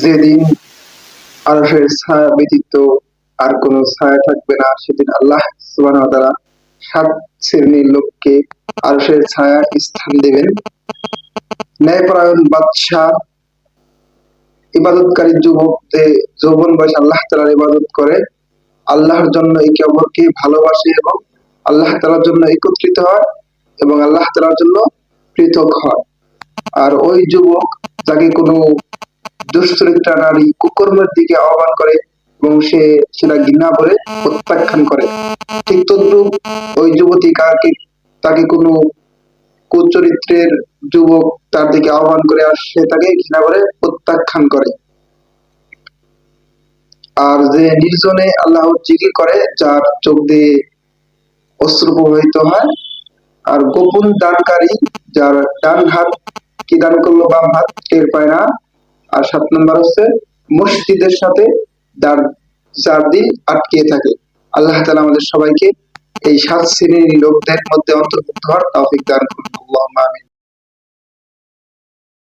যেদিন আরশের ছায়া ব্যতীত আর কোনো ছায়া থাকবে না, সেদিন আল্লাহ সুবহানাহু ওয়া তাআলা ৭ শ্রেণীর লোককে আরশের ছায়া স্থান দেবেন। ন্যায়পরায়ণ বাদশাহ, ইবাদতকারী যুবকদের যৌবন বয়সে আল্লাহ তাআলার ইবাদত করে, আল্লাহর জন্য একে অপরকে ভালোবাসে এবং আল্লাহ তাআলার জন্য একত্রিত হয় এবং আল্লাহ তাআলার জন্য পৃথক হয়। আর ওই যুবক যাকে কোনো দুশ্চরিত্রা নারী কুকর্মের দিকে আহ্বান করে এবং সে সেটা ঘৃণা করে প্রত্যাখ্যান করে, ঠিক তদ্রুপ ওই যুবতী তাকে কোনো কুচরিত্রের যুবক তার দিকে আহ্বান করে আর সে তাকে ঘৃণা করে প্রত্যাখ্যান করে। আর যে নির্জনে আল্লাহর জিকির করে, যার চোখ দিয়ে অশ্রু প্রবাহিত হয়, আর গোপন দানকারী, যার ডান হাত কি দান করলো বাম হাত টের পায় না। আর ৭ নম্বর হচ্ছে মসজিদের সাথে যার দিল আটকে থাকে। আল্লাহ তাআলা আমাদের সবাইকে এই ৭ শ্রেণীর লোকদের মধ্যে অন্তর্ভুক্ত হওয়ার তৌফিক দান করুন। আল্লাহুম্মা আমিন।